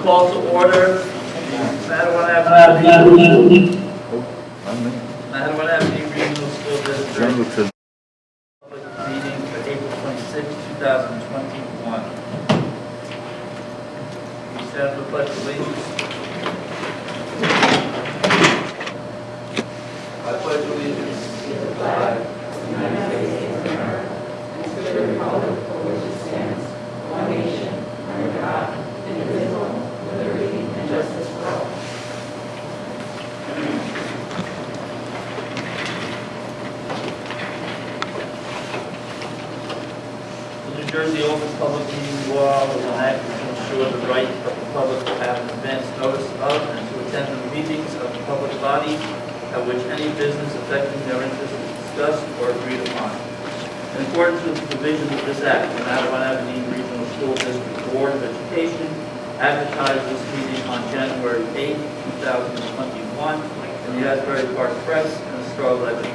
call to order. Mattawan Avenue Regional School District public meeting for April 26, 2021. We stand for the pledge of allegiance. I pledge allegiance to the flag of the United States of America and to the republic for which it stands, one nation, under God, indivisible, with liberty and justice for all. The New Jersey Open Public Meeting Law was enacted to ensure the right of the public to have an advance notice of and to attend the meetings of the public body at which any business affecting their interest is discussed or agreed upon. In accordance with the provisions of this Act, the Mattawan Avenue Regional School District Board of Education advertised this meeting on January 8, 2021 in the Asbury Park Press and the Star Ledger.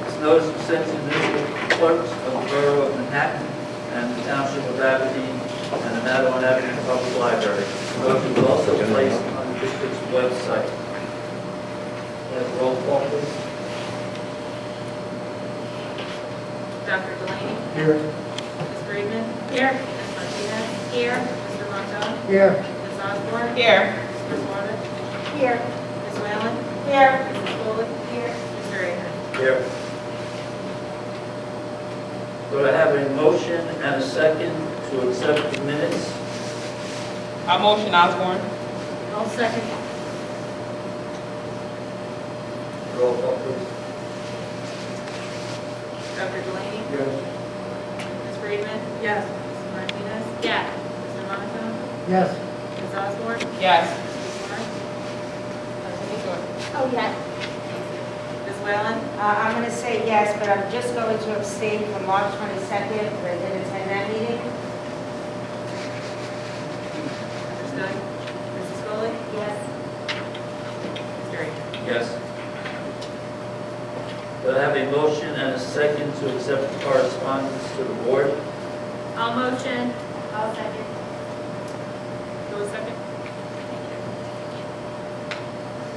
This notice was sent to the municipal clerks of the Borough of Manhattan and the Township of Aberdeen and the Mattawan Avenue Public Library. The notice was also placed on the district's website. Roll call, please. Dr. Delaney? Here. Ms. Friedman? Here. Ms. Martinez? Here. Mr. Monto? Here. Ms. Osborne? Here. Ms. Slaughter? Here. Ms. Whalen? Here. Mrs. Foley? Here. Mr. Ahern? Here. Do I have a motion and a second to accept the minutes? I motion Osborne. I'll second. Roll call, please. Dr. Delaney? Yes. Ms. Friedman? Yes. Ms. Martinez? Yes. Mr. Monto? Yes. Ms. Osborne? Yes. Ms. Warren? Oh, yes. Ms. Whalen? I'm going to say yes, but I'm just going to abstain from March 22nd, because I didn't attend that meeting. Understood. Mrs. Foley? Yes. Mr. Ahern? Yes. Do I have a motion and a second to accept the correspondence to the board? I'll motion. I'll second. Who was second?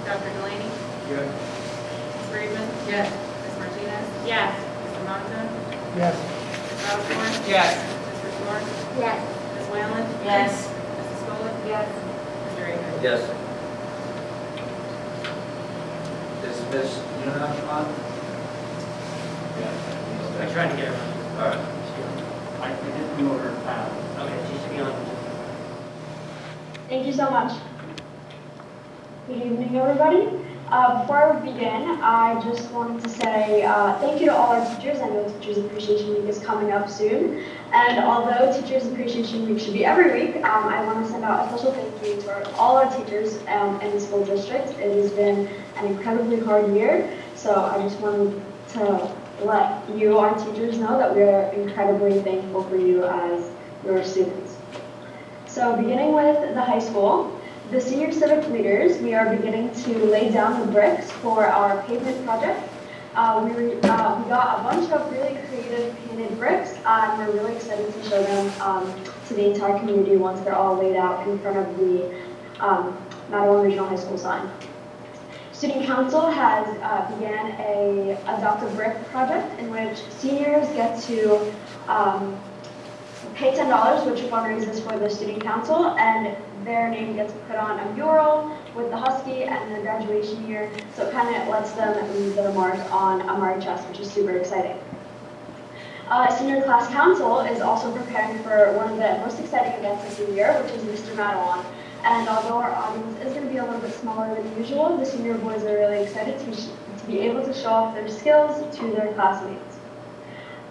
Dr. Delaney? Yes. Ms. Friedman? Yes. Ms. Martinez? Yes. Mr. Monto? Yes. Ms. Osborne? Yes. Mr. Short? Yes. Ms. Whalen? Yes. Mrs. Foley? Yes. Mr. Ahern? Yes. Is Ms. Yuna on? I tried to get her. All right. I did the order. Okay, she should be on. Thank you so much. Good evening, everybody. Before I begin, I just wanted to say thank you to all our teachers. I know Teachers Appreciation Week is coming up soon. And although Teachers Appreciation Week should be every week, I want to send out a special thank you to all our teachers in the school district. It has been an incredibly hard year, so I just wanted to let you, our teachers, know that we are incredibly thankful for you as your students. So beginning with the high school, the senior civic leaders, we are beginning to lay down the bricks for our pavement project. We got a bunch of really creative painted bricks, and we're really excited to show them to the entire community once they're all laid out in front of the Mattawan Regional High School sign. Student Council has began a Adopt a Brick project in which seniors get to pay $10, which fundraises for the Student Council, and their name gets put on a mural with the Husky and their graduation year, so it kind of lets them leave their mark on a Murray chest, which is super exciting. Senior Class Council is also preparing for one of the most exciting events of the year, which is Mr. Mattawan. And although our audience is going to be a little bit smaller than usual, the senior boys are really excited to be able to show off their skills to their classmates.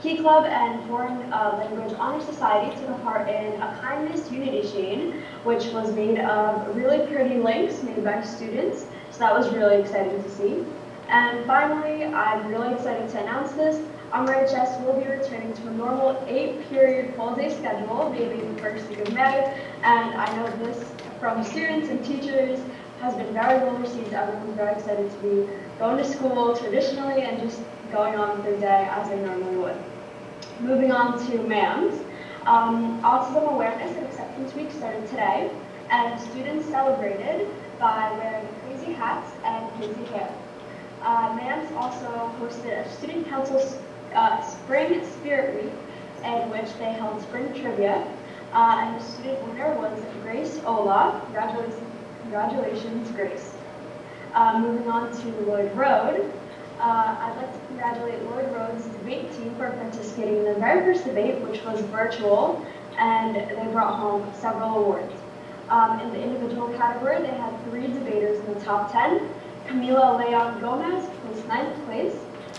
Key Club and Foreign Language Honor Society took part in a kindness unity chain, which was made of really pretty links made by students. So that was really exciting to see. And finally, I'm really excited to announce this. MRHS will be returning to a normal 8-period full-day schedule, maybe the first week of May. And I know this from students and teachers has been very well received. Everyone's very excited to be going to school traditionally and just going on with their day as they normally would. Moving on to MAMS. Autism Awareness and Acceptance Week started today, and students celebrated by wearing crazy hats and crazy hair. MAMS also hosted a student council spring spirit week in which they held spring trivia, and the student winner was Grace Ola. Congratulations, Grace. Moving on to Lloyd Road. I'd like to congratulate Lloyd Road's debate team for participating in the very first debate, which was virtual, and they brought home several awards. In the individual category, they had 3 debaters in the top 10. Camila Leon Gomez placed 9th place,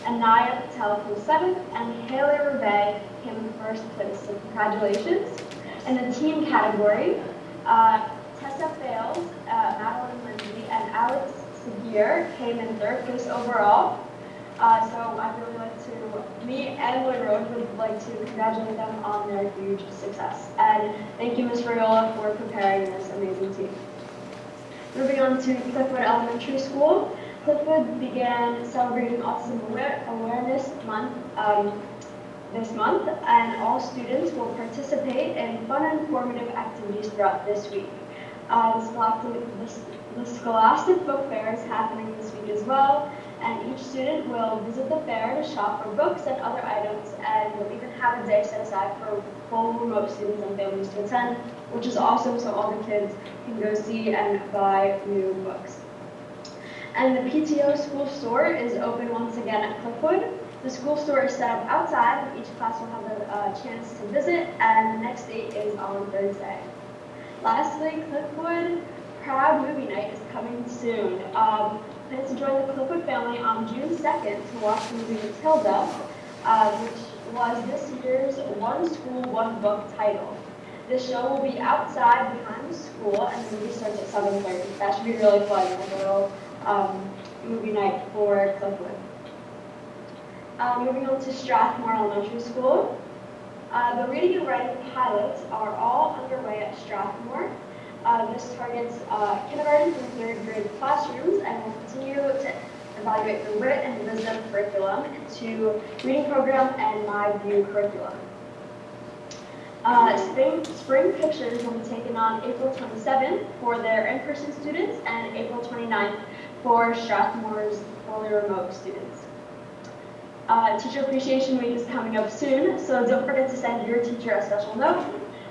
Anaya Patel placed 7th, and Haley Rebay came in 1st place. So congratulations. In the team category, Tessa Fales, Madeline Lindsay, and Alex Seguir came in 3rd place overall. So I'd really like to, me and Lloyd Road would like to congratulate them on their huge success. And thank you, Ms. Rayola, for preparing this amazing team. Moving on to Cliffwood Elementary School. Cliffwood began celebrating Autism Awareness Month this month, and all students will participate in fun and informative activities throughout this week. The Scholastic Book Fair is happening this week as well, and each student will visit the fair to shop for books and other items, and we'll even have a day set aside for full remote students and families to attend, which is awesome, so all the kids can go see and buy new books. And the PTO school store is open once again at Cliffwood. The school store is set up outside, and each class will have a chance to visit, and the next date is on Thursday. Lastly, Cliffwood Proud Movie Night is coming soon. Plan to join the Cliffwood family on June 2nd to watch the movie Matilda, which was this year's One School, One Book title. This show will be outside behind the school, and the movie starts at 7:30. That should be really fun, like a little movie night for Cliffwood. Moving on to Strathmore Elementary School. The reading and writing pilots are all underway at Strathmore. This targets kindergarten through 3rd grade classrooms and will continue to evaluate the writ and wisdom curriculum into reading program and My View curriculum. Spring pictures will be taken on April 27th for their in-person students and April 29th for Strathmore's fully remote students. Teacher Appreciation Week is coming up soon, so don't forget to send your teacher a special note.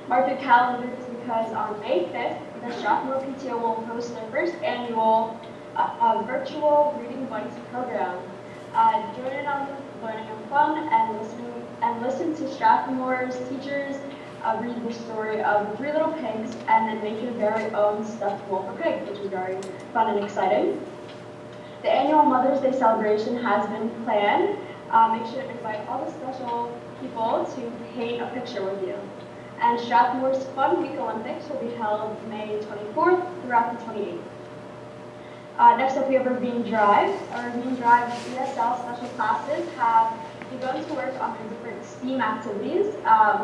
Mark your calendars because on May 5th, the Strathmore PTO will host their first annual virtual Reading Bites program. Join in on learning and fun and listen to Strathmore's teachers read the story of the 3 little pigs and then make your very own stuffed wolf or pig, which is very fun and exciting. The annual Mother's Day celebration has been planned. Make sure to invite all the special people to paint a picture with you. And Strathmore's Fun Week Olympics will be held May 24th throughout the 28th. Next up, we have Ravine Drive. Our Ravine Drive ESL special classes have begun to work on their different STEAM activities,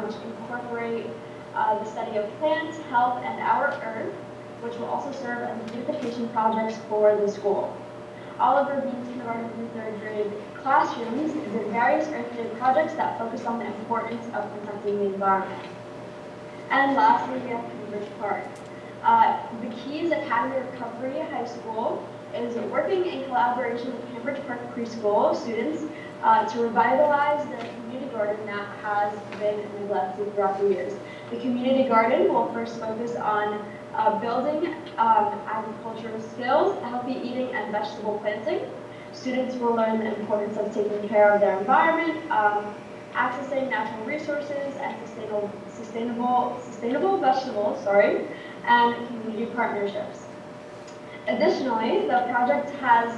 which incorporate the study of plants, health, and our Earth, which will also serve as beautification projects for the school. All of Ravine's kindergarten through 3rd grade classrooms did various Earth Day projects that focus on the importance of protecting the environment. And lastly, we have Cambridge Park. The Keys Academy Recovery High School is working in collaboration with Cambridge Park Preschool students to revitalize their community garden that has been neglected throughout the years. The community garden will first focus on building agricultural skills, healthy eating, and vegetable planting. Students will learn the importance of taking care of their environment, accessing natural resources, and sustainable vegetables, and community partnerships. Additionally, the project has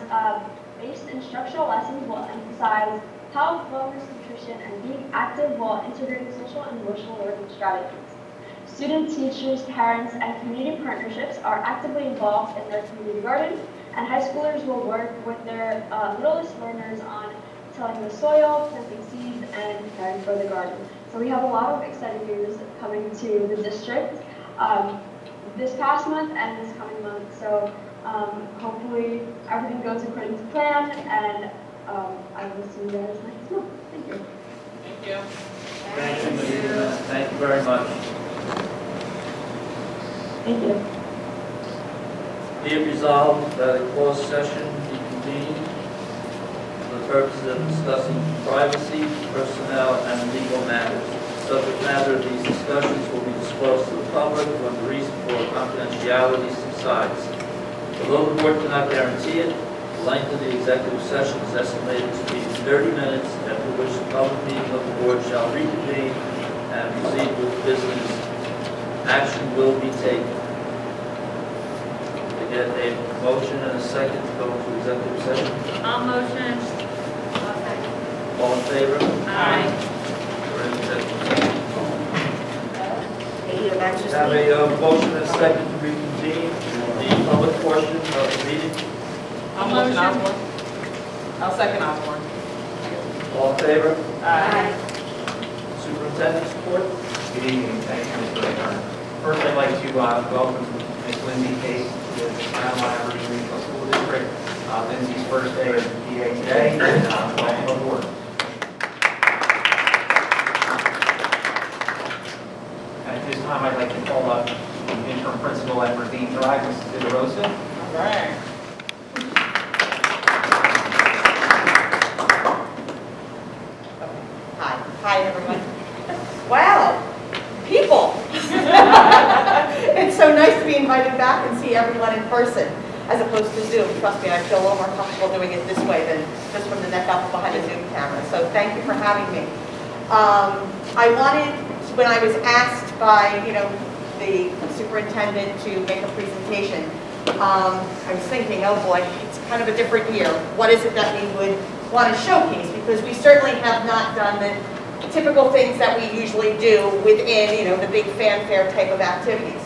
based instructional lessons will emphasize health, wellness, nutrition, and being active while integrating social and emotional learning strategies. Students, teachers, parents, and community partnerships are actively involved in their community garden, and high schoolers will work with their littlest learners on tilling the soil, planting seeds, and caring for the garden. So we have a lot of exciting news coming to the district this past month and this coming month. So hopefully everything goes according to plan, and I will see you guys next month. Thank you. Thank you. Thank you, Medina. Thank you very much. Thank you. Be it resolved that a closed session be convened for the purposes of discussing privacy, personnel, and legal matters. The subject matter of these discussions will be disclosed to the public when the reason for confidentiality subsides. Although the board cannot guarantee it, the length of the executive session is estimated to be 30 minutes, after which the public meeting of the board shall reconvene and proceed with business. Action will be taken. To get a motion and a second to go into executive session. I'll motion. I'll second. All in favor? Aye. We're in executive session. Thank you, that's just Have me. a motion and a second to reconvene the public portion of the meeting. I'll motion Osborne. I'll second Osborne. All in favor? Aye. Superintendent's report. Good evening, thank you, Mr. Ahern. First, I'd like to welcome Ms. Lindsay Case to the Strathmore Regional School District. Lindsay's first day as PA today, and welcome aboard. At this time, I'd like to call up the interim principal at Ravine Drive, Mrs. DeRosa. All right. Hi, everyone. Wow, people. It's so nice to be invited back and see everyone in person as opposed to Zoom. Trust me, I feel a little more comfortable doing it this way than just from the neck up behind a Zoom camera. So thank you for having me. I wanted, when I was asked by, the superintendent to make a presentation, I was thinking, oh boy, it's kind of a different year. What is it that we would want to showcase? Because we certainly have not done the typical things that we usually do within, the big fanfare type of activities.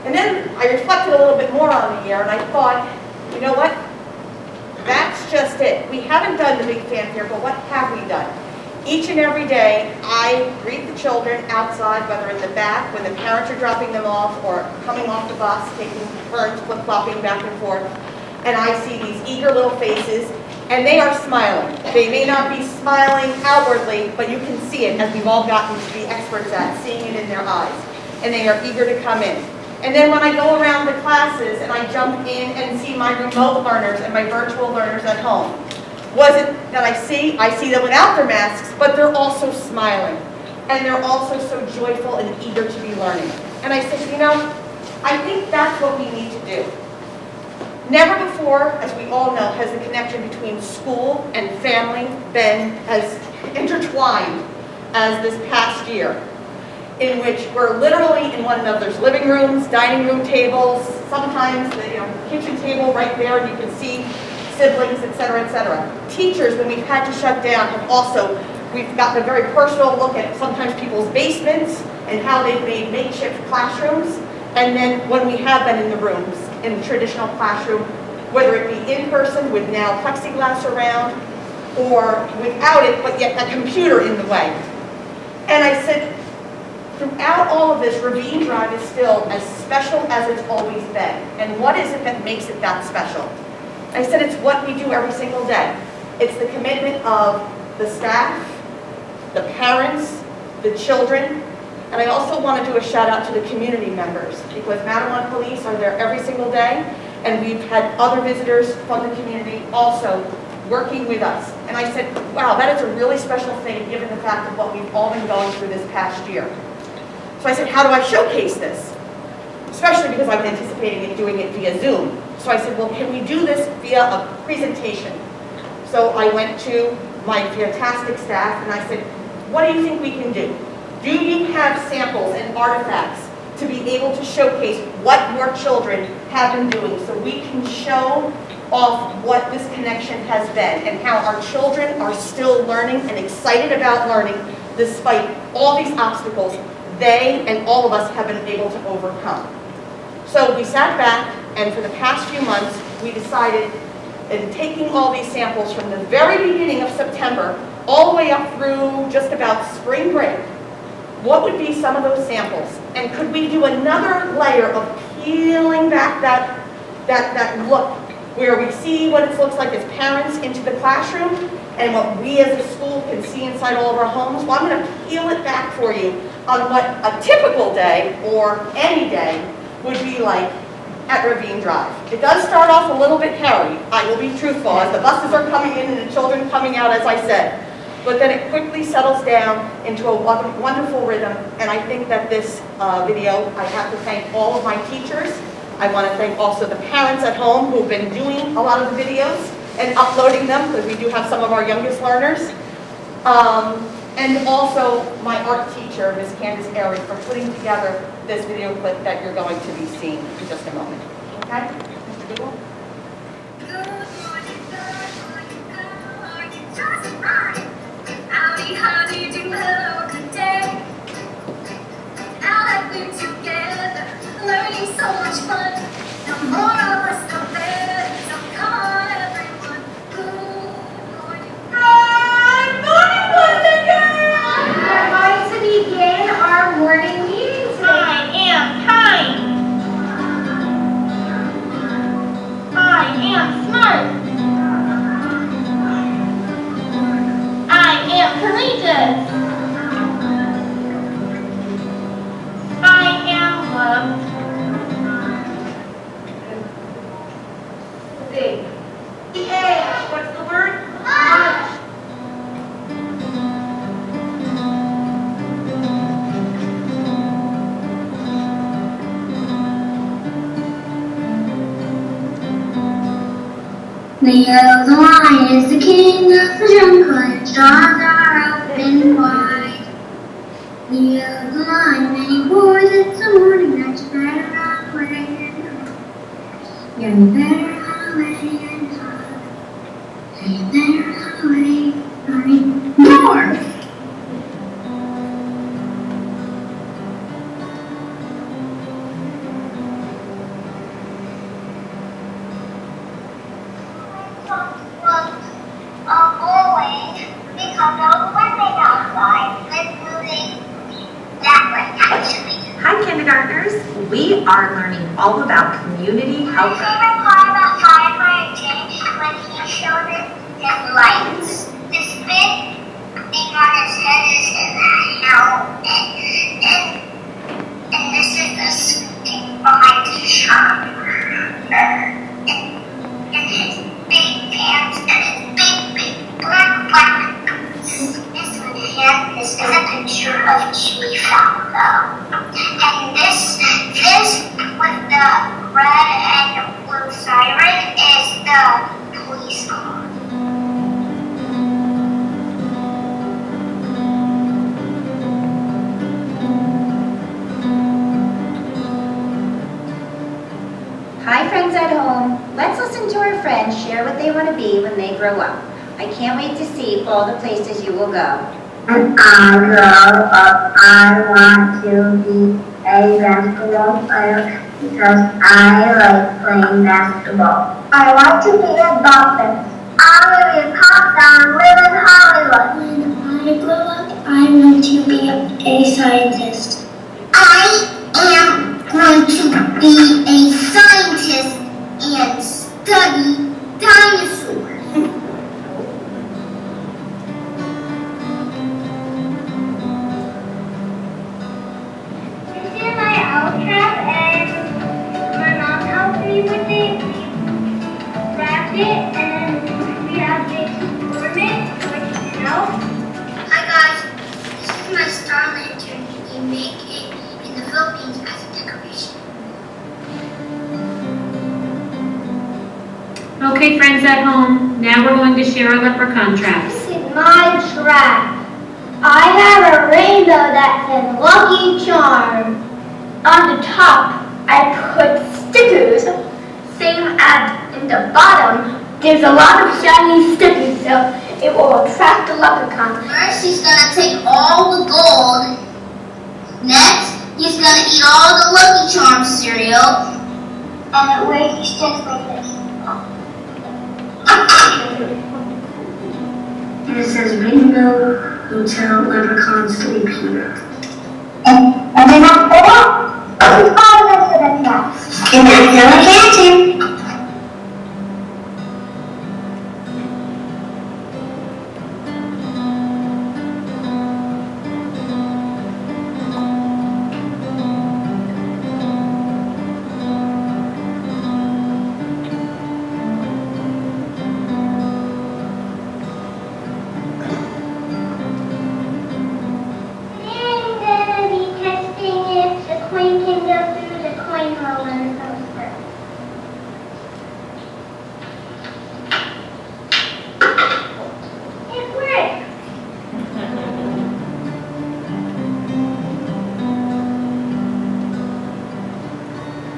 And then I reflected a little bit more on the year, and I thought, you know what? That's just it. We haven't done the big fanfare, but what have we done? Each and every day, I greet the children outside, whether in the back, when the parents are dropping them off, or coming off the bus, taking turns flip-flopping back and forth, and I see these eager little faces, and they are smiling. They may not be smiling outwardly, but you can see it, as we've all gotten to be experts at, seeing it in their eyes. And they are eager to come in. And then when I go around the classes and I jump in and see my remote learners and my virtual learners at home, was it that I see them without their masks, but they're also smiling. And they're also so joyful and eager to be learning. And I said, I think that's what we need to do. Never before, as we all know, has the connection between school and family been as intertwined as this past year, in which we're literally in one another's living rooms, dining room tables, sometimes the kitchen table right there, and you can see siblings, et cetera, et cetera. Teachers, when we've had to shut down, we've gotten a very personal look at sometimes people's basements and how they've made makeshift classrooms. And then when we have been in the rooms, in the traditional classroom, whether it be in person with now plexiglass around, or without it, but yet a computer in the way. And I said, throughout all of this, Ravine Drive is still as special as it's always been. And what is it that makes it that special? I said it's what we do every single day. It's the commitment of the staff, the parents, the children, and I also want to do a shout out to the community members, because Mattawan Police are there every single day, and we've had other visitors from the community also working with us. And I said, wow, that is a really special thing given the fact of what we've all been going through this past year. So I said, how do I showcase this? Especially because I've been anticipating doing it via Zoom. So I said, well, can we do this via a presentation? So I went to my fantastic staff and I said, what do you think we can do? Do you have samples and artifacts to be able to showcase what your children have been doing so we can show off what this connection has been and how our children are still learning and excited about learning despite all these obstacles they and all of us have been able to overcome. So we sat back, and for the past few months, we decided, in taking all these samples from the very beginning of September, all the way up through just about spring break, what would be some of those samples? And could we do another layer of peeling back that look, where we see what it looks like as parents into the classroom, and what we as a school can see inside all of our homes? Well, I'm going to peel it back for you on what a typical day, or any day, would be like at Ravine Drive. It does start off a little bit hairy, I will be truthful, as the buses are coming in and the children coming out, as I said. But then it quickly settles down into a wonderful rhythm, and I think that this video, I have to thank all of my teachers. I want to thank also the parents at home who've been doing a lot of the videos and uploading them, because we do have some of our youngest learners. And also my art teacher, Ms. Candace Airy, for putting together this video clip that you're going to be seeing in just a moment. Okay? Mr. Goodall? Howdy, howdy, do hello, good day. Now that we're together, learning so much fun. The more of us, the better. So come on, everyone. Good morning. Good morning, boys and girls! We're going to begin our morning meeting today. I am kind. I am smart. I am courageous. I am loved. Big. What's the word? Much. The yellow lion is the king of the jungle, and his jaws are open wide. The yellow lion, many wars, it's the morning that you better run away and hide. Yeah, you better run away and hide. Yeah, you better run away and hide. More! Always, because of one thing outside, let's moving that way, actually. Hi, kindergartners. We are learning all about community My health. favorite part about firefighter Jay when he showed us his lights. This big thing on his head is his helmet. And this is the thing behind his shop. And his big pants and his big black boots. This one here is a picture of a tree found though. And this with the red and blue siren is the police car. Hi, friends at home. Let's listen to our friends share what they want to be when they grow up. I can't wait to see all the places you will go. When I grow up, I want to be a basketball player because I like playing basketball. I want to be a doctor. I want to be a cop star and live in Hollywood. When I grow up, I want to be a scientist. I am going to be a scientist and study dinosaurs. This is my owl trap, and my mom helped me with it. We wrapped it, and then we have this ornament, which is out. Hi guys, this is my star lantern. We make it in the Philippines as a decoration. Okay, friends at home, now we're going to share our leprechaun traps. This is my trap. I have a rainbow that says Lucky Charm. On the top, I put stickers, same as in the bottom. There's a lot of shiny stickers, so it will attract the leprechaun. First, he's gonna take all the gold. Next, he's gonna eat all the Lucky Charm cereal. And it weighs just like this. And it says Rainbow Hotel Leprechaun Sleep Here. And then after that, it's all the rest of the traps. And that's the lantern.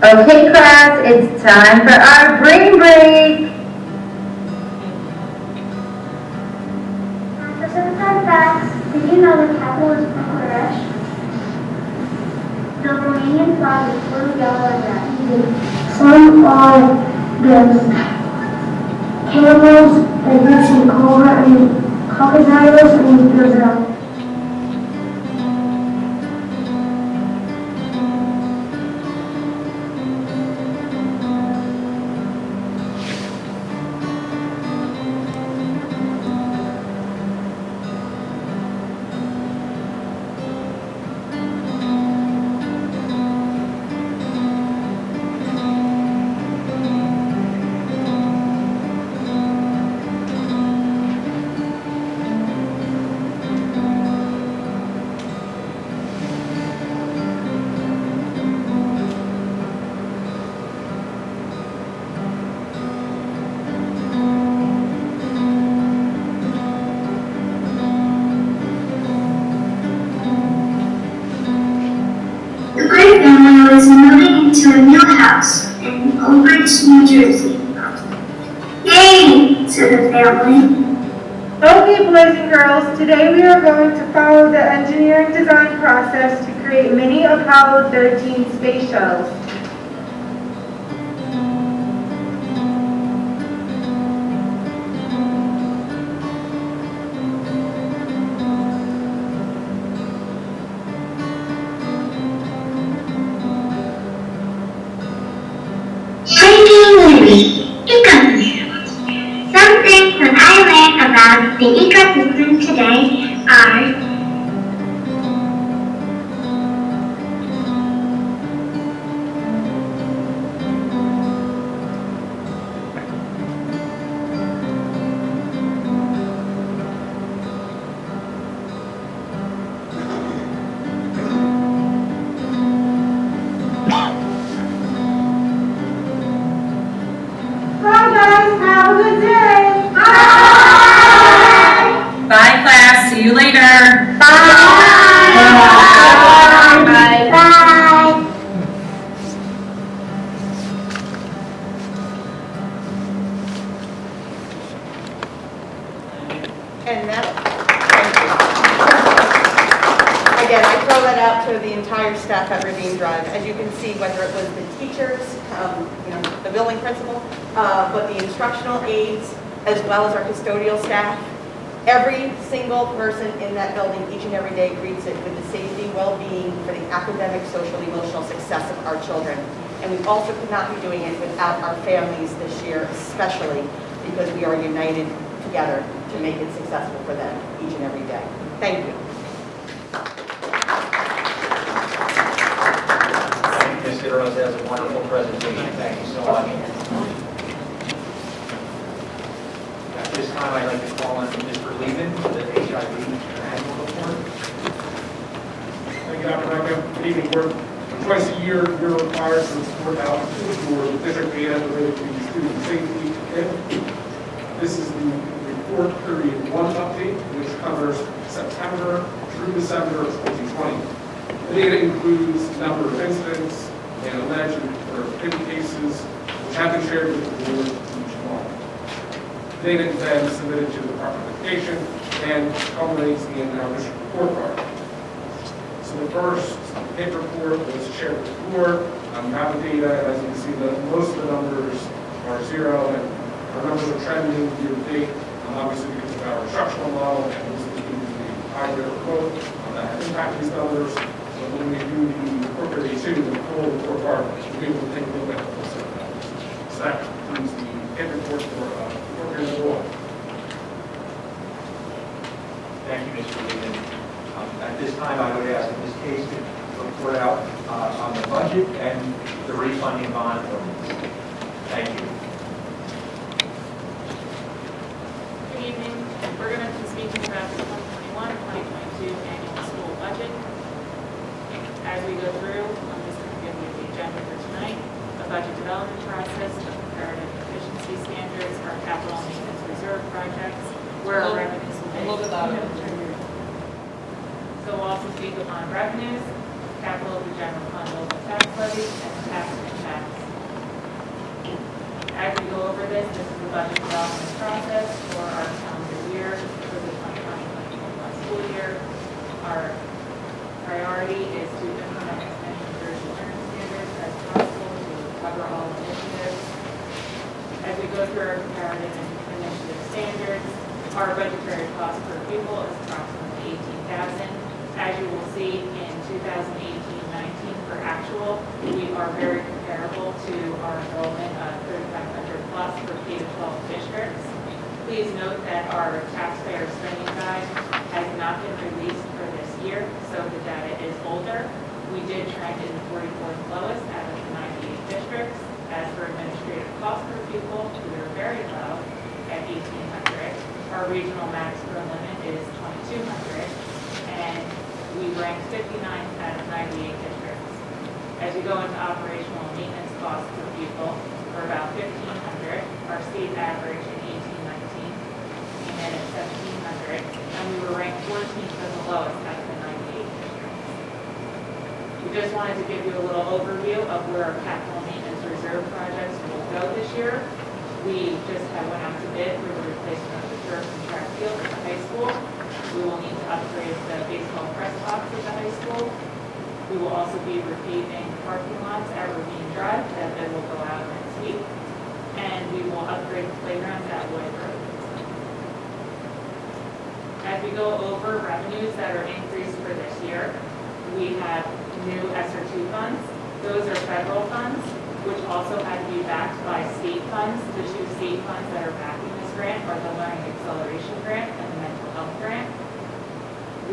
Okay, class, it's time for our brain break. For some fun facts, did you know the capital is Bucharest? The Romanian flag is blue, yellow, and red. Some are the camels, and Russian cobra, and crocodiles, and gazelle. The Gray family was moving into a new house in Oak Ridge, New Jersey. Yay! said the family. Okay, boys and girls, today we are going to follow the engineering design process to create mini Apollo 13 space shuttles. Some things that I learned about the ecosystem today are Bye guys, have a good day. Bye, class. See you later. Bye. Bye. Bye. And that, thank you. Again, I throw that out to the entire staff at Ravine Drive. As you can see, whether it was the teachers, the building principal, but the instructional aides, as well as our custodial staff, every single person in that building each and every day greets it with the safety, well-being, for the academic, social, emotional success of our children. And we also could not be doing it without our families this year, especially because we are united together to make it successful for them each and every day. Thank you. Ms. Rose has a wonderful presentation. Thank you so much. At this time, I'd like to call on Mr. Levin for the HIV annual report. Thank you, Dr. Rocco. Good evening, board. Twice a year, you're required to report out for district data related to student safety. This is the report period 1 update, which covers September through December of 2020. The data includes the number of incidents and alleged or hidden cases, which have been shared with the board each month. The data is then submitted to the Department of Education and culminates in our district report card. So the first paper report was shared with the board. You have the data, and as you can see, most of the numbers are 0, and our numbers are trending year to date, obviously because of our instructional model, and this is the hybrid or both that have impacted these numbers. So when we do the report period 2, the full report card, we'll be able to take a look at the full set of numbers. So that concludes the paper report for report period 1. Thank you, Mr. Levin. At this time, I would ask that Ms. Case could report out on the budget and the refunding bond ordinance. Thank you. Good evening. We're going to be speaking about the 2021-2022 annual school budget. As we go through, I'm just going to give you the agenda for tonight, the budget development process, the comparative efficiency standards, our capital maintenance reserve projects, where our revenues will be. A little bit louder. So we'll also speak upon revenues, capital of the general fund local tax levy, and tax impacts. As we go over this is the budget development process for our calendar year for the 2020-2021 school year. Our priority is to implement as many encouraging learning standards as possible to cover all initiatives. As we go through our comparative and initiative standards, our budgetary cost per pupil is approximately $18,000. As you will see in 2018-19 for actual, we are very comparable to our enrollment of 3,500 plus for K-12 districts. Please note that our taxpayer spending guide has not been released for this year, so the data is older. We did trend in the 44th lowest out of the 98 districts. As for administrative cost per pupil, we are very low at $1,800. Our regional max per limit is $2,200, and we rank 59th out of 98 districts. As we go into operational and maintenance costs per pupil, we're about $1,500. Our state average in 18-19 came in at $1,700, and we were ranked 14th as the lowest out of the 98 districts. We just wanted to give you a little overview of where our capital maintenance reserve projects will go this year. We just went out to bid for the replacement of the turf and track field at the high school. We will need to upgrade the baseball press box at the high school. We will also be repaving parking lots at Ravine Drive. That bid will go out next week. And we will upgrade the playgrounds at Lloyd Road. As we go over revenues that are increased for this year, we have new Assert 2 funds. Those are federal funds, which also had to be backed by state funds. The two state funds that are backing this grant are the Learning Acceleration Grant and the Mental Health Grant.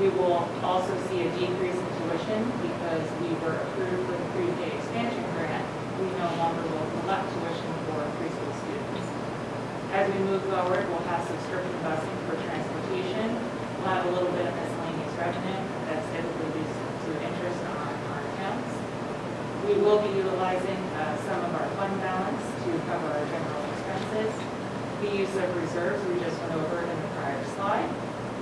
We will also see a decrease in tuition because we were approved for the pre-K expansion grant. We no longer will collect tuition for preschool students. As we move forward, we'll have subscription busing for transportation. We'll have a little bit of miscellaneous revenue that's typically due to interest on our accounts. We will be utilizing some of our fund balance to cover our general expenses. The use of reserves, we just went over it in the prior slide.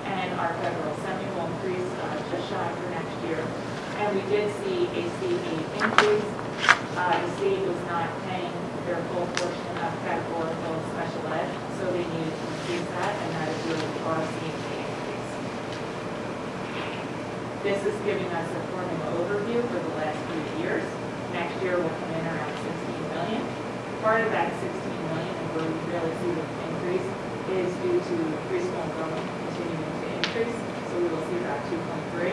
And our federal semi will increase just shy for next year. And we did see a state aid increase. The state was not paying their full portion of categorical special ed, so they needed to increase that, and that is really causing the increase. This is giving us a formula overview for the last 3 years. Next year will come in around $16 million. Part of that $16 million, and where we really see the increase, is due to preschool enrollment continuing to increase. So we will see about 2.3.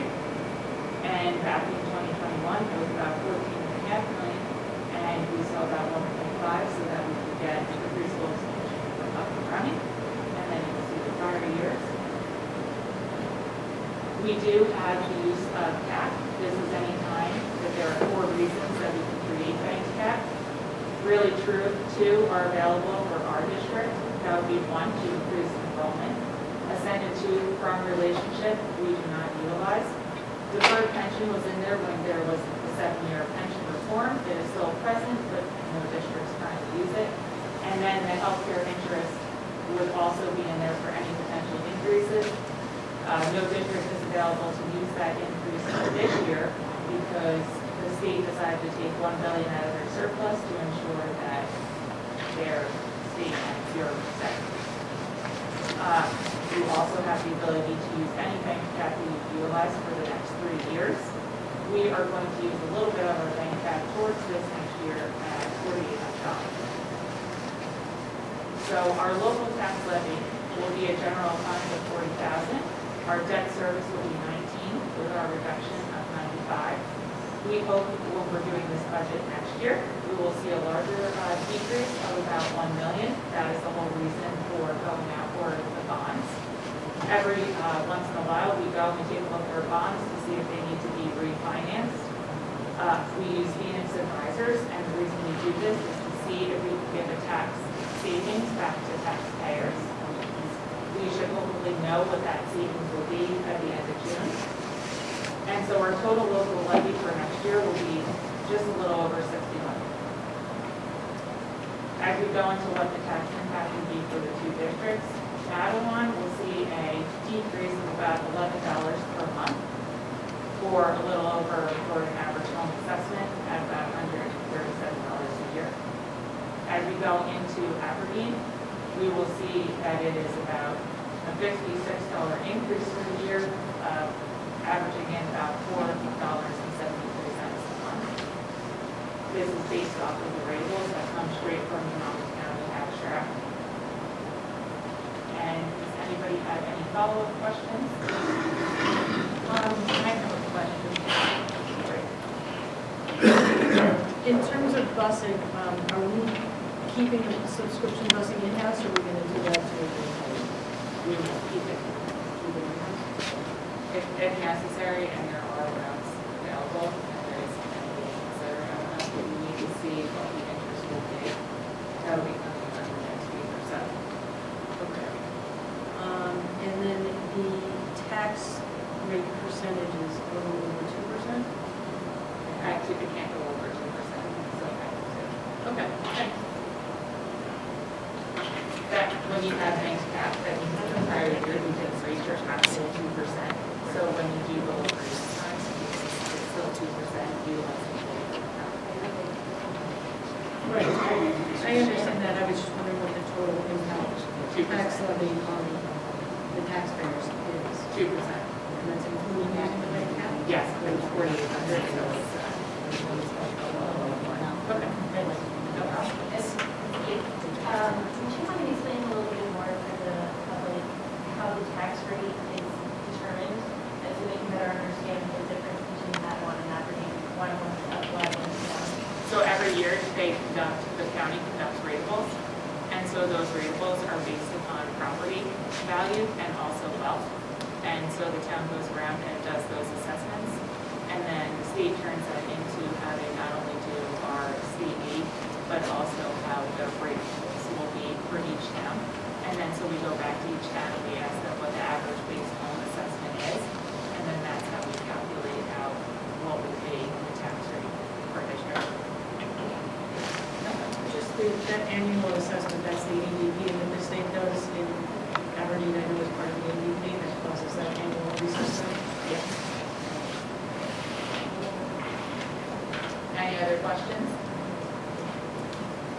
And back in 2021, it was about $14.5 million, and we saw about 1.5 so that we could get the preschool expansion up and running. And then you will see the prior years. We do have the use of CAP. This is any time that there are 4 reasons that we can create bank CAP. Really true, 2 are available for our district. That would be 1, to increase enrollment. Ascend and 2, firm relationship, we do not utilize. Deferred pension was in there when there was the 7-year pension reform. It is still present, but no districts currently use it. And then the healthcare interest would also be in there for any potential increases. No district is available to use that increase this year because the state decided to take $1 billion out of their surplus to ensure that their state at 0%. We also have the ability to use any bank cap we utilize for the next 3 years. We are going to use a little bit of our bank cap towards this next year at $4,800. So our local tax levy will be a general fund of $40,000. Our debt service will be $19,000 with our reduction of $95,000. We hope when we're doing this budget next year, we will see a larger decrease of about $1 million. That is the whole reason for going out for the bonds. Every once in a while, we go and we take a look at our bonds to see if they need to be refinanced. We use Phoenix Advisors, and the reason we do this is to see if we can give a tax savings back to taxpayers. We should hopefully know what that savings will be at the end of June. And so our total local levy for next year will be just a little over $60 million. As we go into what the tax impact will be for the 2 districts, Matawan will see a decrease of about $11 per month. For for a little over for an average home assessment at about $137 a year. As we go into Aberdeen, we will see that it is about a $56 increase for the year, averaging in about $4.73 a month. This is based off of the rateables that come straight from the Monmouth County Abstract. And does anybody have any follow-up questions? I have a question. In terms of busing, are we keeping subscription busing in-house, or are we going to do that through We will keep it in-house if necessary, and there are routes available, and there is something we consider on that, but we need to see what the interest will be. That will be coming up in the next week or so. Okay. And then the tax rate percentage is a little over 2%? Actually, it can't go over 2%, so Okay. Thanks. that when you have things capped, that means that the prior year you didn't raise your tax till 2%. So when you do go over your tax, it's still 2%, you less than 40%. Right. I understand that. I was just wondering what the total impact tax levy on the taxpayers is. 2%. And that's including that in the bank account? Yes, it was 4,800, so it's, Okay. no problem. Would you mind explaining a little bit more for the public how the tax rate is determined, so they can better understand the difference between that one and Aberdeen, one up, one down? So every year the county conducts rateables, and so those rateables are based upon property value and also wealth. And so the town goes around and does those assessments, and then the state turns that into how they not only do our state aid, but also how the rateables will be for each town. And then so we go back to each town and we ask them what the average base home assessment is, and then that's how we calculate out what would be the tax rate per district. Just that annual assessment, that's the ADP that the state does in Aberdeen, I know is part of the ADP, that causes that annual assessment. Yes. Any other questions?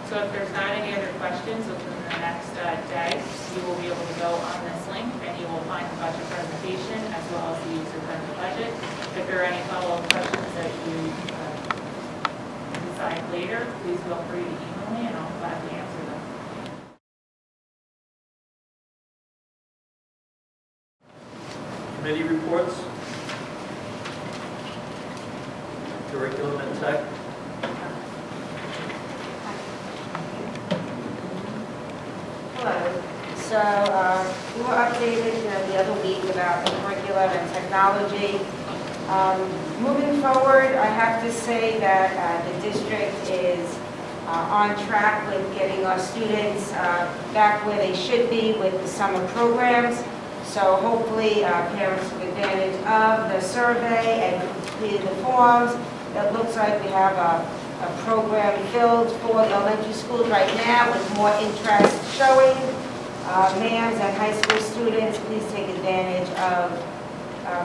So if there's not any other questions, within the next day, you will be able to go on this link and you will find the budget presentation as well as the user-friendly budget. If there are any follow-up questions that you decide later, please feel free to email me and I'll gladly answer them. Committee reports. Curriculum and tech. Hello. So we were updated the other week about the curriculum and technology. Moving forward, I have to say that the district is on track with getting our students back where they should be with the summer programs. So hopefully parents took advantage of the survey and completed the forms. It looks like we have a program filled for the elementary schools right now with more interest showing. MAMs and high school students, please take advantage of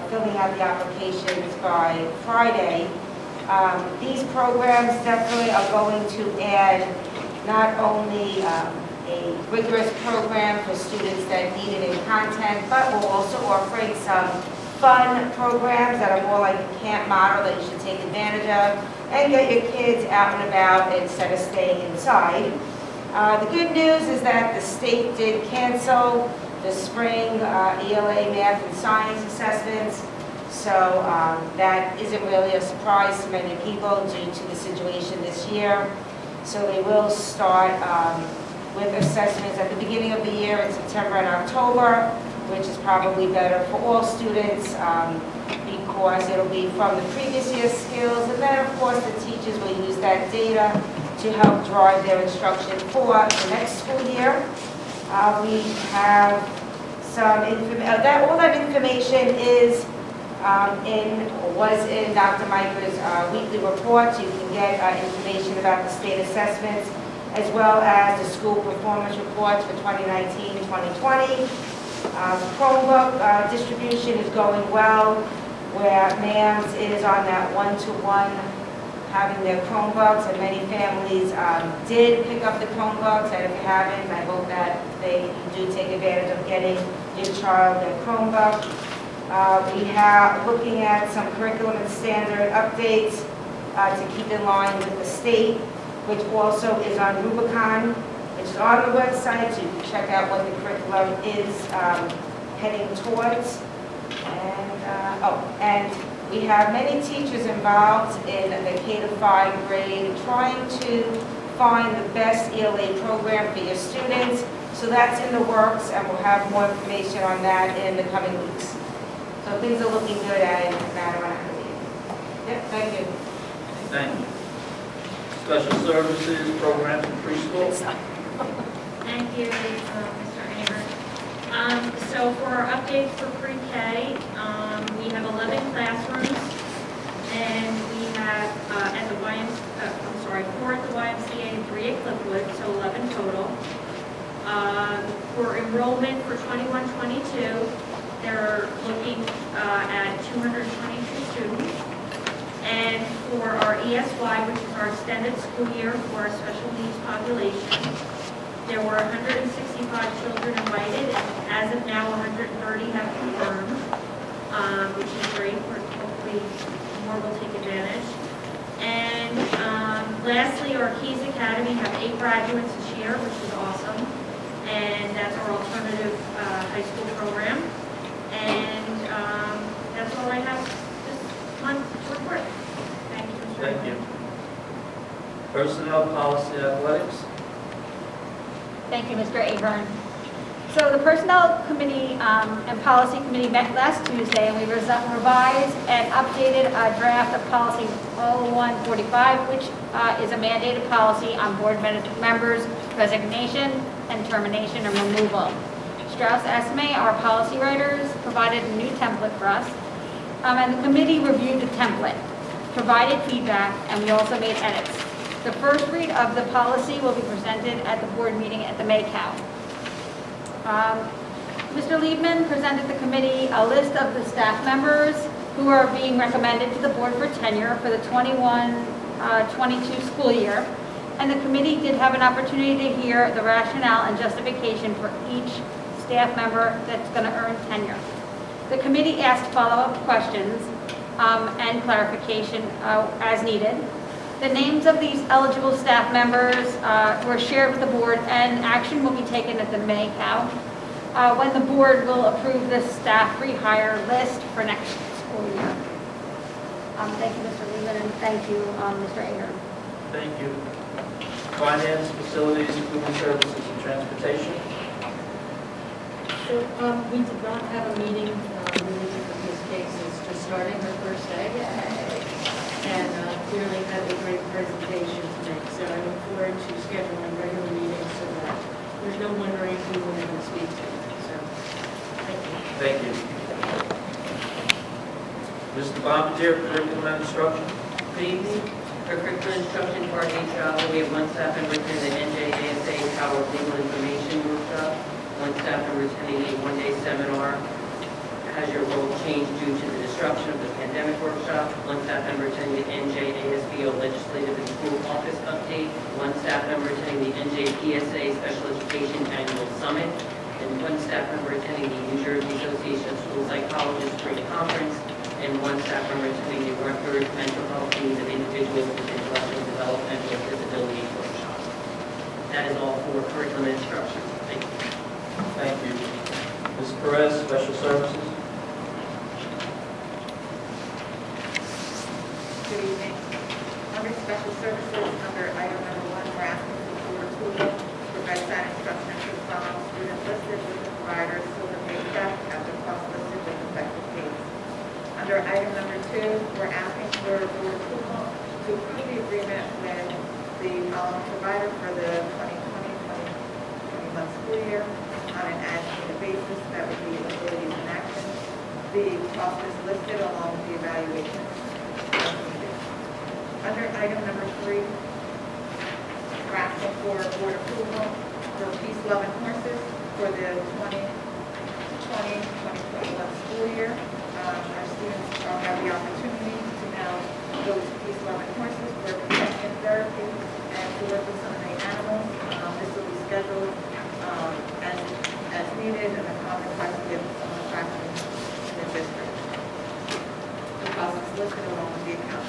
filling out the applications by Friday. These programs definitely are going to add not only a rigorous program for students that need it in content, but we're also offering some fun programs that are more like a camp model that you should take advantage of and get your kids out and about instead of staying inside. The good news is that the state did cancel the spring ELA math and science assessments, so that isn't really a surprise to many people due to the situation this year. So they will start with assessments at the beginning of the year in September and October, which is probably better for all students because it'll be from the previous year's skills, and then of course the teachers will use that data to help drive their instruction for the next school year. We have some all that information is was in Dr. Miker's weekly reports. You can get information about the state assessments as well as the school performance reports for 2019-2020. Chromebook distribution is going well. where MAMS is on that one-to-one having their Chromebooks, and many families did pick up the Chromebooks, and if you haven't, I hope that you do take advantage of getting your child their Chromebook. We have looking at some curriculum and standard updates to keep in line with the state, which also is on Rubicon, which is on the website, so you can check out what the curriculum is heading towards. And we have many teachers involved in the K-5 grade trying to find the best ELA program for your students. So that's in the works, and we'll have more information on that in the coming weeks. So things are looking good, and Madam, I have to leave. Yep, thank you. Thank you. Special services, programs, and preschool. Thank you, Mr. Amer. So for our updates for pre-K, we have 11 classrooms, and we have at the four at the YMCA and 3 at Cliffwood, so 11 total. For enrollment for 21-22, they're looking at 222 students. And for our ESY, which is our extended school year for our special needs population, there were 165 children invited, and as of now, 130 have confirmed, which is great. Hopefully, more will take advantage. And lastly, our Keys Academy have 8 graduates this year, which is awesome. And that's our alternative high school program. And that's all I have this month to report. Thank you. Mr. Thank you. Personnel policy athletics. Thank you, Mr. Ahern. So the Personnel Committee and Policy Committee met last Tuesday, and we revised and updated a draft of Policy 0145, which is a mandated policy on board members' resignation and termination and removal. Strauss Esme, our policy writers, provided a new template for us, and the committee reviewed the template, provided feedback, and we also made edits. The first read of the policy will be presented at the board meeting at the May Cow. Mr. Liebman presented the committee a list of the staff members who are being recommended to the board for tenure for the 21-22 school year. And the committee did have an opportunity to hear the rationale and justification for each staff member that's going to earn tenure. The committee asked follow-up questions and clarification as needed. The names of these eligible staff members were shared with the board, and action will be taken at the May Cow when the board will approve the staff rehire list for next school year. Thank you, Mr. Lehman, and thank you, Mr. Ahern. Thank you. Finance, facilities, human services, and transportation. So we did not have a meeting related to this case. It's just starting her first day. And clearly had a great presentation to make. So I look forward to scheduling regular meetings so that there's no wondering who we're going to speak to. So thank you. Thank you. Mr. Bombardier, curriculum and instruction. Good evening. For curriculum instruction, part H, we have 1 staff member attending the NJASA Power of Legal Information workshop. 1 staff member attending a 1-day seminar. Has your role changed due to the disruption of the pandemic workshop? 1 staff member attending the NJASBO Legislative and School Office Update. 1 staff member attending the NJPSA Special Education Annual Summit. And 1 staff member attending the New Jersey Association of School Psychologists Spring Conference. And 1 staff member attending the Rutgers Mental Health Needs of Individuals with Intellectual Developmental Disabilities workshop. That is all for curriculum instruction. Thank you. Thank you. Ms. Perez, special services. Good evening. Under special services, under item number 1, we're asking for board approval to provide that instruction to the following students listed with the provider silver pay check at the cost listed with effective dates. Under item number 2, we're asking for board approval to approve the agreement with the following provider for the 2020-2021 school year on an as-needed basis. That would be Abilities in Action. The cost is listed along with the evaluation. Under item number 3, we're asking for board approval for Peace Loving Horses for the 2020-2021 school year. our students shall have the opportunity to now go to Peace, Love, and Horses for companion therapy and to work with some of the animals. This will be scheduled as needed and a common practice practice in the district. The cost is listed along with the account.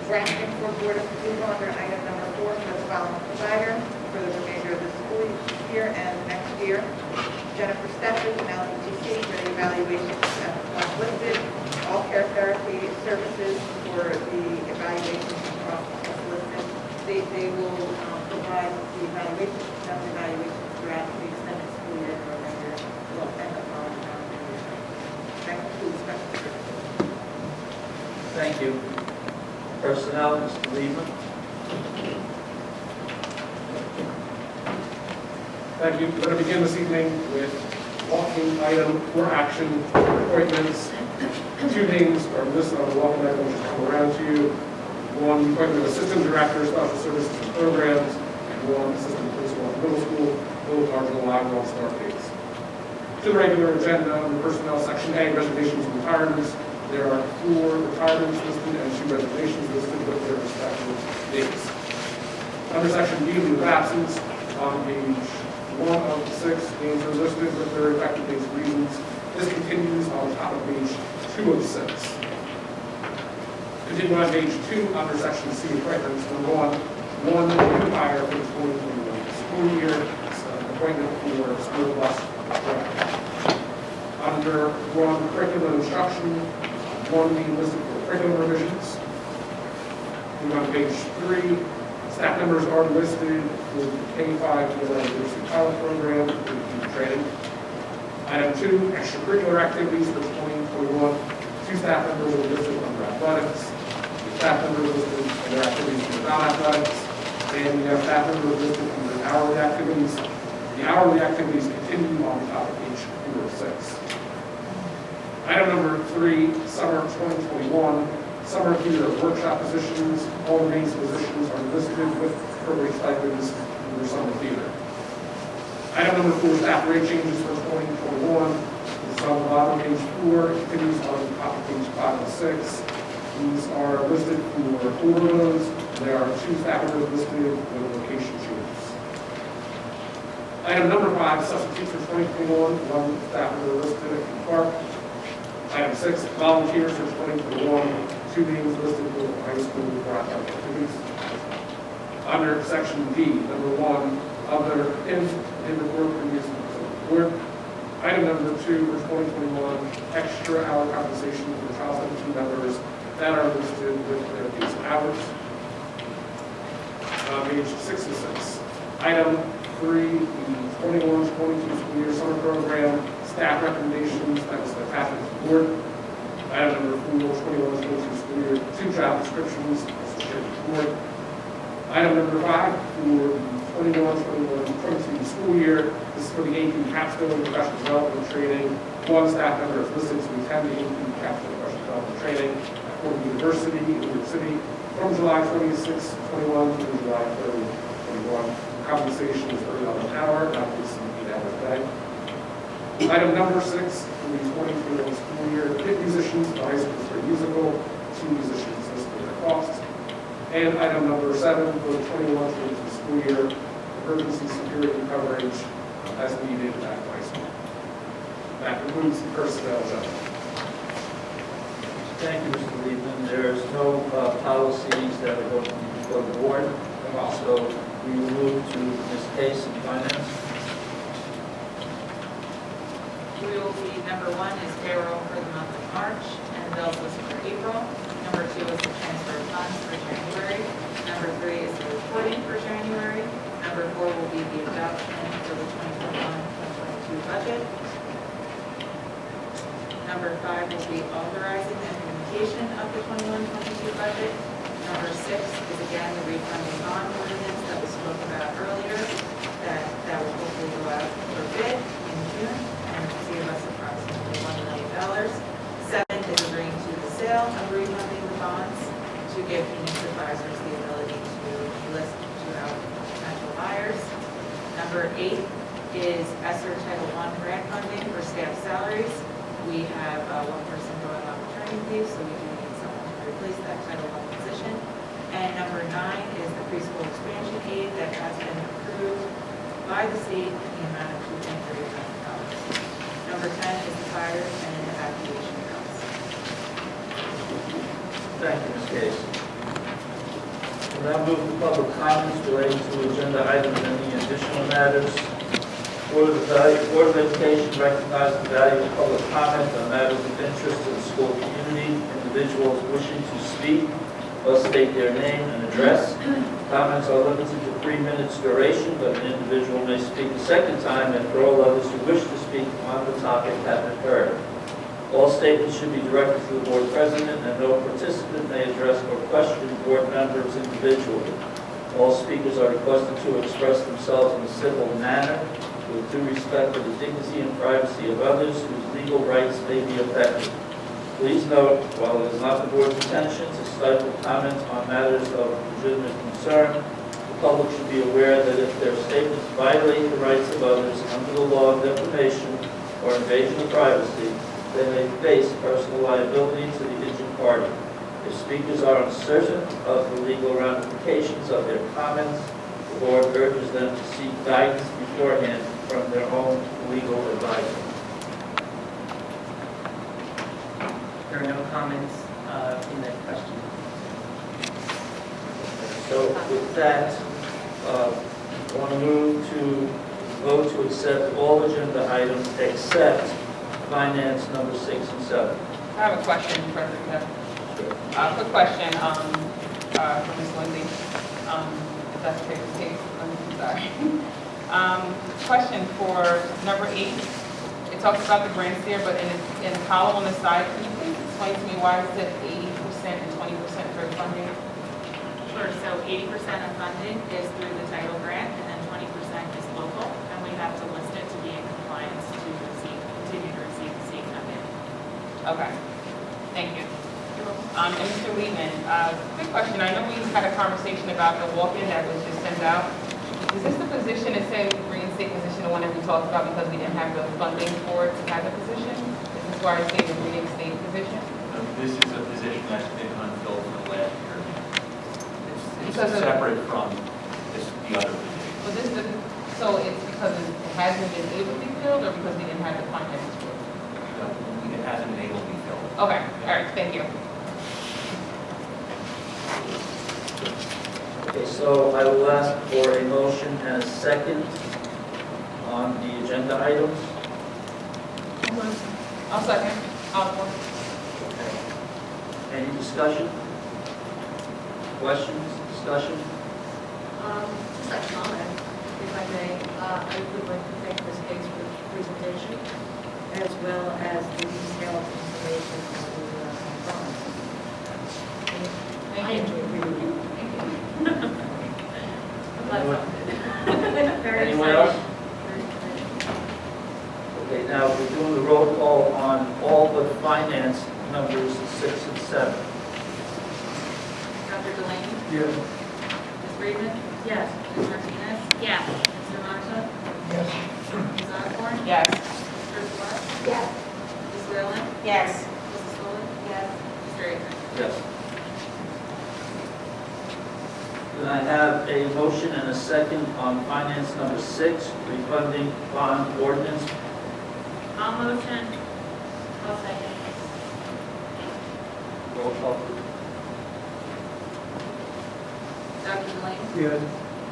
Granting for board approval under item number 4 for the following provider for the remainder of the school year and next year. Jennifer Stephens, from LTC, for the evaluation as listed. All care therapy services for the evaluations as listed. They will provide the evaluations throughout the extended school year and the remainder will end up following down the year. That concludes special services. Thank you. Personnel, Mr. Lehman. Thank you. We're going to begin this evening with walking item for action appointments. 2 names are listed on the walking item, which will come around to you. 1, appointment of assistant director, special services and programs, and 1, assistant principal at middle school. Both are July 1 start dates. To the regular agenda, under personnel section A, resignations and retirements. There are 4 retirements listed and 2 resignations listed with their respective dates. Under section B, leave of absence, on page 1 of 6, names are listed with their effective dates and reasons. This continues on the top of page 2 of 6. Continue on page 2, under section C, appointments. Number 1, new hire for the 2021 school year, appointment for school bus driver. Under 1, curriculum instruction, 1 being listed for curriculum revisions. Moving on to page 3, staff members are listed for the K-5 ELA Literacy Pilot Program, for training. Item 2, extracurricular activities for 2021. 2 staff members are listed under athletics. 2 staff members listed under activities for non-athletics. And we have staff members listed under hourly activities. The hourly activities continue on the top of page 4 of 6. Item number 3, summer 2021, summer theater workshop positions. All the main positions are listed with appropriate stipends for summer theater. Item number 4, staff rate changes for 2021. It's on the bottom of page 4, it continues on the top of page 5 and 6. These are listed for 4 of those. There are 2 staff members listed with location changes. Item number 5, substitutes for 2021, 1 staff member listed at Park. Item 6, volunteers for 2021, 2 names listed for high school athletic activities. Under section D, number 1, other in report previous report. Item number 2 for 2021, extra hour compensation for Child 17 members that are listed with their base hours. Page 6 and 6. Item 3, the 21-22 school year summer program. Staff recommendations, that was the attachment to the board. Item number 4, 21-22 school year, 2 job descriptions, also shared with the board. Item number 5, for the 21-22 school year, this is for the AP capstone professional development training. 1 staff member is listed to attend the AP capstone professional development training at Fordham University, New York City, from July 26, 21 through July 30, 21. Compensation is $30 an hour, not to exceed 8 hours a day. Item number 6, for the 2021 school year, 50 musicians, the high school straight musical, 2 musicians listed at cost. And item number 7, for the 21-22 school year, emergency security coverage as needed at high school. That concludes the personnel agenda. Thank you, Mr. Lehman. There's no policies that are going to be before the board. So we will move to Ms. Case in finance. We will be, number 1 is payroll for the month of March and bills listed for April. Number 2 is the transfer of funds for January. Number 3 is the reporting for January. Number 4 will be the adoption for the 2021-2022 budget. Number 5 will be authorizing the implementation of the 21-22 budget. Number 6 is again the refunding bond ordinance that was spoken about earlier, that will hopefully go out for bid in June and save us approximately $1 million. 7 is agreeing to the sale of refunding the bonds to give Phoenix advisors the ability to list to out potential buyers. Number 8 is Assert Title I grant funding for staff salaries. We we have one person going on maternity leave, so we do need someone to replace that Title I position. And number 9 is the preschool expansion aid that has been approved by the state in the amount of $230,000. Number 10 is the fire and evacuation bills. Thank you, Ms. Case. We'll now move to public comments relating to agenda items and any additional matters. Board of Education recognizes the value of public comment on matters of interest to the school community. Individuals wishing to speak must state their name and address. Comments are limited to 3 minutes duration, but an individual may speak a second time after all others who wish to speak on the topic have been heard. All statements should be directed to the board president, and no participant may address or question board members individually. All speakers are requested to express themselves in a civil manner with due respect for the dignity and privacy of others whose legal rights may be affected. Please note, while it is not the board's intention to stifle comments on matters of legitimate concern, the public should be aware that if their statements violate the rights of others under the law of defamation or invasion of privacy, they may face personal liability to the injured party. If speakers are uncertain of the legal ramifications of their comments, the board urges them to seek guidance beforehand from their own legal advisor. There are no comments in that question. So with that, I want to move to vote to accept all agenda items except finance number 6 and 7. I have a question, President. Quick question for Ms. Lindsay. If that's the case, I'm sorry. Question for number 8. It talks about the grants there, but in the column on the side, can you please explain to me why is it 80% and 20% for funding? Sure, so 80% of funding is through the title grant, and then 20% is local, and we have to list it to be in compliance to continue to receive the state funding. Okay, thank you. And Mr. Lehman, quick question. I know we had a conversation about the walk-in that was just sent out. Is this the position, it said reinstate position, the one that we talked about because we didn't have the funding for it to have the position? Is this why it's saying the reinstate position? This is a position that's been unfilled for the last year. It's separate from the other position. So it's because it hasn't been able to be filled or because we didn't have the finance for it? It hasn't been able to be filled. Okay, all right, thank you. Okay, so I will ask for a motion and a second on the agenda items. I'll second. Any discussion? Questions, discussion? Just a comment, if I may. I would like to thank Ms. Gates for the presentation, as well as the detailed information on the funds. I enjoyed reading it. Thank you. Anyone else? Okay, now we're doing the roll call on all but finance numbers 6 and 7. Dr. Delaney? Yes. Ms. Friedman? Yes. Ms. Martinez? Yes. Mr. Marshall? Yes. Ms. Osborne? Yes. Mr. Schwartz? Yes. Ms. Whalen? Yes. Mrs. Fuller? Yes. Mr. Avery? Yes. Then I have a motion and a second on finance number 6, refunding bond ordinance. I'll motion. I'll second. Roll call, please. Dr. Delaney? Yes.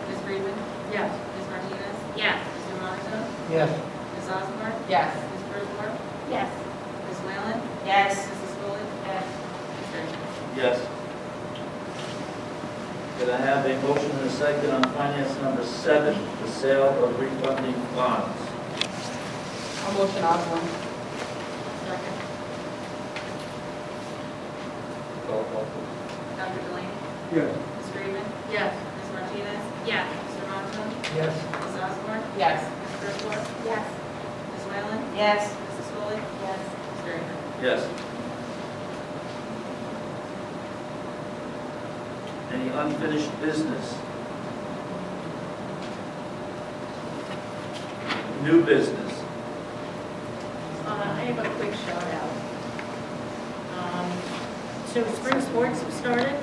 Ms. Friedman? Yes. Ms. Martinez? Yes. Mr. Marshall? Yes. Ms. Osborne? Yes. Ms. Bridgewater? Yes. Ms. Whalen? Yes. Mrs. Fuller? Yes. Mr. Avery? Yes. Did I have a motion and a second on finance number 7, the sale of refunding bonds? I'll motion Osborne. Second. Roll call, please. Dr. Delaney? Yes. Ms. Friedman? Yes. Ms. Martinez? Yes. Mr. Marshall? Yes. Ms. Osborne? Yes. Ms. Bridgewater? Yes. Ms. Whalen? Yes. Mrs. Fuller? Yes. Mr. Avery? Yes. Any unfinished business? New business? I have a quick shout out. So spring sports have started.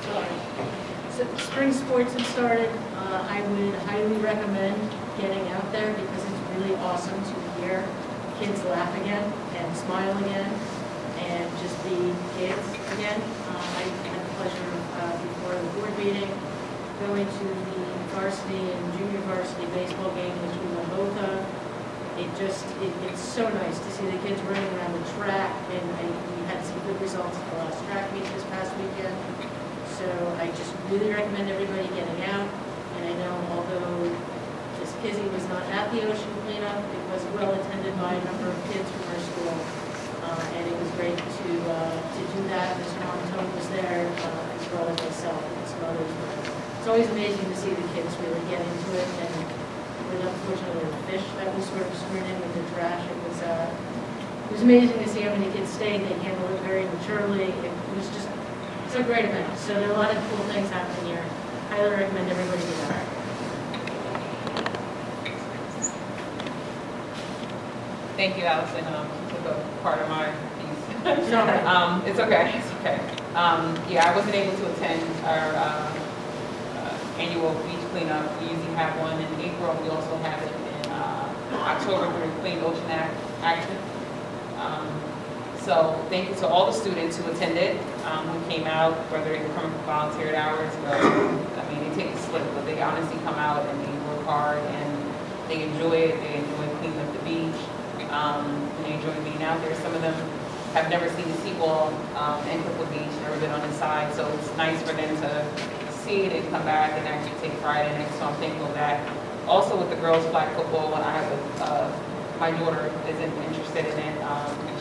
Sorry. So spring sports have started. I would highly recommend getting out there because it's really awesome to hear kids laugh again and smile again and just be kids again. I had the pleasure of, before the board meeting, going to the varsity and junior varsity baseball game, which we won both of. It's so nice to see the kids running around the track, and we had some good results at the last track meet this past weekend. So I just really recommend everybody getting out. And I know although Miss Kizzy was not at the ocean cleanup, it was well attended by a number of kids from our school. And it was great to do that. Mr. Montone was there, as well as myself and some others. It's always amazing to see the kids really get into it. And with unfortunately the fish that we sort of smeared in with the trash, it was amazing to see how many kids stayed. They handled it very maturely. It was just, it's a great event. So there are a lot of cool things happening here. Highly recommend everybody do that. Thank you, Allison. Took a part of my piece. Sorry. It's okay. It's okay. Yeah, I wasn't able to attend our annual beach cleanup. We usually have one in April. We also have it in October through Clean Ocean Action. So thank you to all the students who attended, who came out, whether they were coming for volunteered hours or, I mean, they take a slip, but they honestly come out and they work hard and they enjoy it. They enjoy cleaning up the beach. And they enjoy being out there. Some of them have never seen the seawall in Clipwood Beach, never been on the side, so it's nice for them to see it and come back and actually take pride in it. So I'm thankful of that. Also with the girls' flag football, I have my daughter isn't interested in it.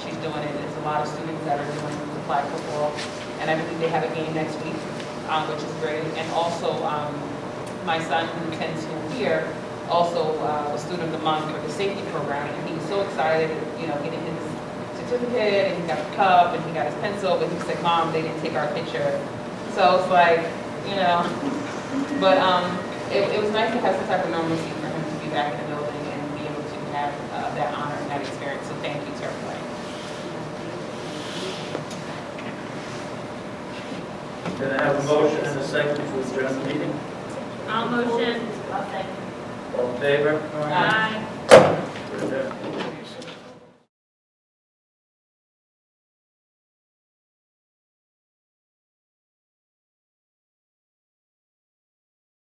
She's doing it. There's a lot of students that are doing the flag football, and I believe they have a game next week, which is great. And also, my son who attends school here also was student of the month for the safety program, and he was so excited, getting his certificate, and he got the cup, and he got his pencil, but he said, "Mom, they didn't take our picture." So it's like, but it was nice to have some type of normalcy for him to be back in the building and be able to have that honor and that experience. So thank you to everybody. Can I have a motion and a second to adjourn the meeting? I'll motion. All in favor? Aye. We're adjourned.